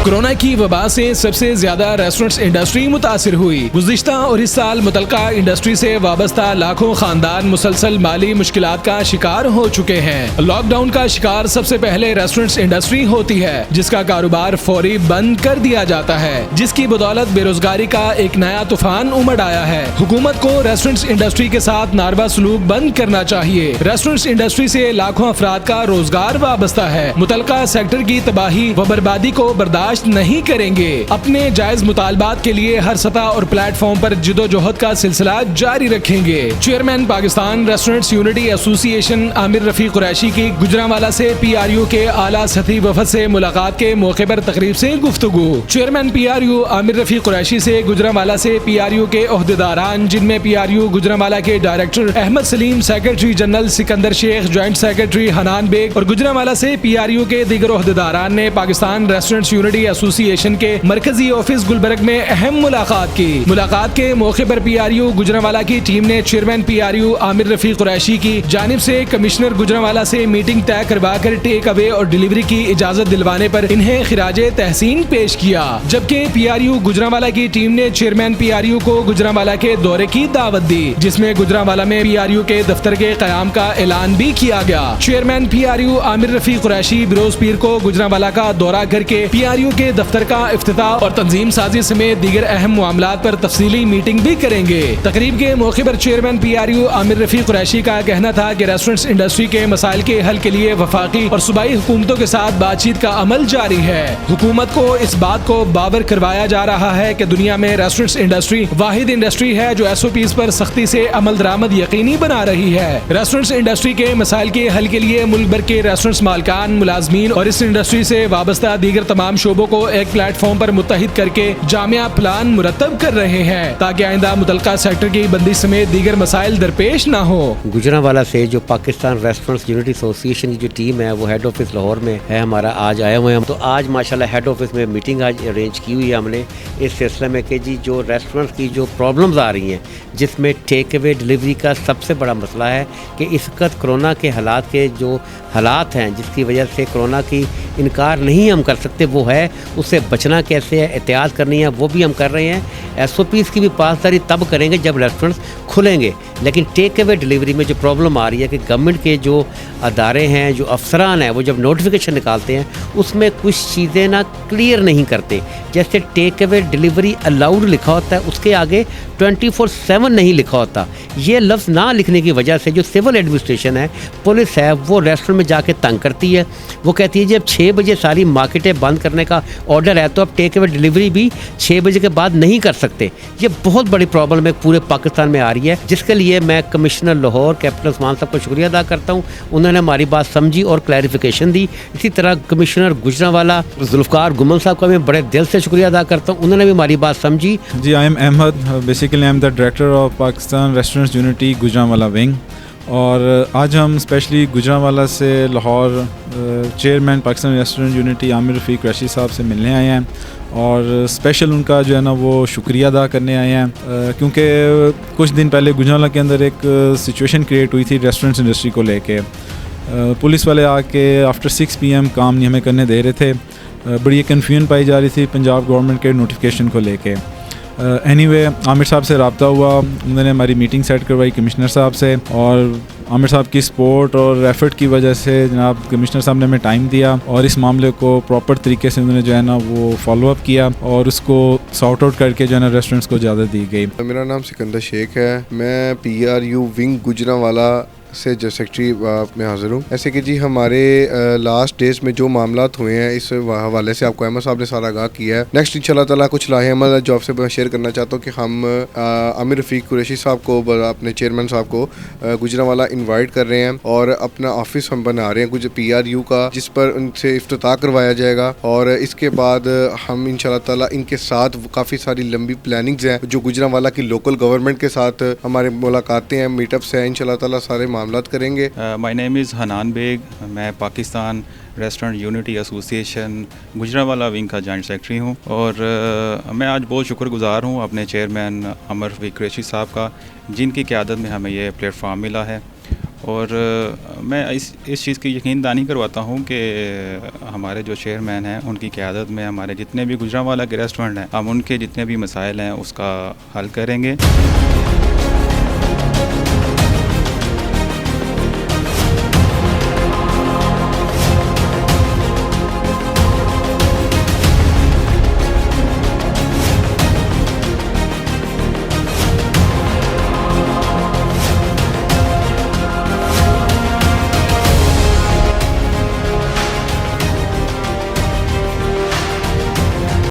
Corona کی وبا سے سب سے زیادہ ریسٹورنٹس انڈسٹری متاثر ہوئی۔ گزشتہ اور اس سال متعلقہ انڈسٹری سے وابستہ لاکھوں خاندان مسلسل مالی مشکلات کا شکار ہو چکے ہیں۔ لاک ڈاؤن کا شکار سب سے پہلے ریسٹورنٹس انڈسٹری ہوتی ہے، جس کا کاروبار فوری بند کر دیا جاتا ہے، جس کی بدولت بے روزگاری کا ایک نیا طوفان امڑ آیا ہے۔ حکومت کو ریسٹورنٹس انڈسٹری کے ساتھ ناروا سلوک بند کرنا چاہیے۔ ریسٹورنٹس انڈسٹری سے لاکھوں افراد کا روزگار وابستہ ہے۔ متعلقہ سیکٹر کی تباہی و بربادی کو برداشت نہیں کریں گے۔ اپنے جائز مطالبات کے لیے ہر سطح اور پلیٹ فارم پر جدوجہد کا سلسلہ جاری رکھیں گے۔ چیئرمین پاکستان ریسٹورنٹس یونٹی ایسوسی ایشن عامر رفیق قریشی کی گوجرانوالہ سے پی آر یو کے اعلیٰ سطحی وفد سے ملاقات کے موقع پر تقریب سے گفتگو۔ چیئرمین پی آر یو عامر رفیق قریشی سے گوجرانوالہ سے پی آر یو کے عہدیداران، جن میں پی آر یو گوجرانوالہ کے ڈائریکٹر احمد سلیم، سیکرٹری جنرل سکندر شیخ، جوائنٹ سیکرٹری حنان بیگ اور گوجرانوالہ سے پی آر یو کے دیگر عہدیداران نے پاکستان ریسٹورنٹس یونٹی ایسوسی ایشن کے مرکزی آفس گلبرگ میں اہم ملاقات کی۔ ملاقات کے موقع پر پی آر یو گوجرانوالہ کی ٹیم نے چیئرمین پی آر یو عامر رفیق قریشی کی جانب سے کمشنر گوجرانوالہ سے میٹنگ طے کروا کر ٹیک اوے اور ڈیلیوری کی اجازت دلوانے پر انہیں خراج تحسین پیش کیا، جبکہ پی آر یو گوجرانوالہ کی ٹیم نے چیئرمین پی آر یو کو گوجرانوالہ کے دورے کی دعوت دی، جس میں گوجرانوالہ میں پی آر یو کے دفتر کے قیام کا اعلان بھی کیا گیا۔ چیئرمین پی آر یو عامر رفیق قریشی بروز پیر کو گوجرانوالہ کا دورہ کر کے پی آر یو کے دفتر کا افتتاح اور تنظیم سازی سمیت دیگر اہم معاملات پر تفصیلی میٹنگ بھی کریں گے۔ تقریب کے موقع پر چیئرمین پی آر یو عامر رفیق قریشی کا کہنا تھا کہ ریسٹورنٹس انڈسٹری کے مسائل کے حل کے لیے وفاقی اور صوبائی حکومتوں کے ساتھ بات چیت کا عمل جاری ہے۔ حکومت کو اس بات کو باور کروایا جا رہا ہے کہ دنیا میں ریسٹورنٹس انڈسٹری واحد انڈسٹری ہے جو ایس او پیز پر سختی سے عمل درآمد یقینی بنا رہی ہے۔ ریسٹورنٹس انڈسٹری کے مسائل کے حل کے لیے ملک بھر کے ریسٹورنٹس مالکان، ملازمین اور اس انڈسٹری سے وابستہ دیگر تمام شعبوں کو ایک پلیٹ فارم پر متحد کر کے جامع پلان مرتب کر رہے ہیں تاکہ آئندہ متعلقہ سیکٹر کی بندی سمیت دیگر مسائل درپیش نہ ہو۔ گوجرانوالہ سے جو پاکستان ریسٹورنٹس یونٹی ایسوسی ایشن کی جو ٹیم ہے وہ ہیڈ آفس لاہور میں ہے ہمارا، آج آئے ہوئے ہیں۔ تو آج ماشاءاللہ ہیڈ آفس میں میٹنگ آج ارینج کی ہوئی ہے ہم نے اس سلسلے میں کہ جی جو ریسٹورنٹس کی جو پرابلمز آ رہی ہیں، جس میں ٹیک اوے ڈیلیوری کا سب سے بڑا مسئلہ ہے کہ اس وقت کرونا کے حالات کے جو حالات ہیں جس کی وجہ سے کرونا کی انکار نہیں ہم کر سکتے، وہ ہے اس سے بچنا کیسے ہے، احتیاط کرنی ہے، وہ بھی ہم کر رہے ہیں۔ ایس او پیز کی بھی پاسداری تب کریں گے جب ریسٹورنٹس کھلیں گے، لیکن ٹیک اوے ڈیلیوری میں جو پرابلم آ رہی ہے کہ گورنمنٹ کے جو ادارے ہیں، جو افسران ہیں، وہ جب نوٹیفیکیشن نکالتے ہیں اس میں کچھ چیزیں نہ کلیئر نہیں کرتے، جیسے ٹیک اوے ڈیلیوری الاؤڈ لکھا ہوتا ہے، اس کے آگے 24/7 نہیں لکھا ہوتا۔ یہ لفظ نہ لکھنے کی وجہ سے جو سول ایڈمنسٹریشن ہے، پولیس ہے، وہ ریسٹورنٹ میں جا کے تنگ کرتی ہے۔ وہ کہتی ہے جب 6 بجے ساری مارکیٹیں بند کرنے کا آرڈر ہے تو اب ٹیک اوے ڈیلیوری بھی 6 بجے کے بعد نہیں کر سکتے۔ یہ بہت بڑی پرابلم ہے پورے پاکستان میں آ رہی ہے، جس کے لیے میں کمشنر لاہور کیپٹن عثمان صاحب کو شکریہ ادا کرتا ہوں، انہوں نے ہماری بات سمجھی اور کلیریفیکیشن دی۔ اسی طرح کمشنر گوجرانوالہ ذوالفقار گمن صاحب کا میں بڑے دل سے شکریہ ادا کرتا ہوں، انہوں نے بھی ہماری بات سمجھی۔ جی I am Ahmed, basically I am the director of Pakistan restaurants unity Gujranwala wing, اور آج ہم اسپیشلی گوجرانوالہ سے Lahore chairman Pakistan restaurant unity Aamir Rafiq Qureshi صاحب سے ملنے آئے ہیں، اور اسپیشل ان کا جو ہے نا وہ شکریہ ادا کرنے آئے ہیں، کیونکہ کچھ دن پہلے گوجرانوالہ کے اندر ایک سچویشن کریٹ ہوئی تھی ریسٹورنٹس انڈسٹری کو لے کے۔ پولیس والے آ کے آفٹر 6 PM کام نہیں ہمیں کرنے دے رہے تھے، بڑی کنفیوژن پائی جا رہی تھی پنجاب گورنمنٹ کے نوٹیفیکیشن کو لے کے۔ اینی وے عامر صاحب سے رابطہ ہوا، انہوں نے ہماری میٹنگ سیٹ کروائی کمشنر صاحب سے، اور عامر صاحب کی سپورٹ اور ایفرٹ کی وجہ سے جناب کمشنر صاحب نے ہمیں ٹائم دیا اور اس معاملے کو پراپر طریقے سے انہوں نے جو ہے نا وہ فالو اپ کیا اور اس کو سارٹ آؤٹ کر کے جو ہے نا ریسٹورنٹس کو اجازت دی گئی۔ میرا نام سکندر شیخ ہے، میں P R you wing Gujranwala سے جو سیکٹری میں حاضر ہوں۔ ایسے کہ جی ہمارے لاسٹ ڈیز میں جو معاملات ہوئے ہیں اس حوالے سے آپ کو احمد صاحب نے سارا آگاہ کیا ہے۔ نیکسٹ انشاءاللہ تعالیٰ کچھ لاہے عمل جو آپ سے میں شیئر کرنا چاہتا ہوں کہ ہم عامر رفیق قریشی صاحب کو، اپنے چیئرمین صاحب کو گوجرانوالہ انوائٹ کر رہے ہیں اور اپنا آفس ہم بنا رہے ہیں کچھ پی آر یو کا، جس پر ان سے افتتاح کروایا جائے گا، اور اس کے بعد ہم انشاءاللہ تعالیٰ ان کے ساتھ کافی ساری لمبی پلاننگز ہیں جو گوجرانوالہ کی لوکل گورنمنٹ کے ساتھ ہمارے ملاقاتیں ہیں، میٹ اپس ہیں، انشاءاللہ تعالیٰ سارے معاملات کریں گے۔ مائی نیم از حنان بیگ، میں پاکستان ریسٹورنٹ یونٹی ایسوسی ایشن گوجرانوالہ ونگ کا جوائنٹ سیکرٹری ہوں، اور میں آج بہت شکر گزار ہوں اپنے چیئرمین عامر رفیق قریشی صاحب کا، جن کی قیادت میں ہمیں یہ پلیٹ فارم ملا ہے، اور میں اس چیز کی یقین دانی کرواتا ہوں کہ ہمارے جو چیئرمین ہیں ان کی قیادت میں ہمارے جتنے بھی گجرانوالہ کے ریسٹورنٹ ہیں ہم ان کے جتنے بھی مسائل ہیں اس کا حل کریں گے.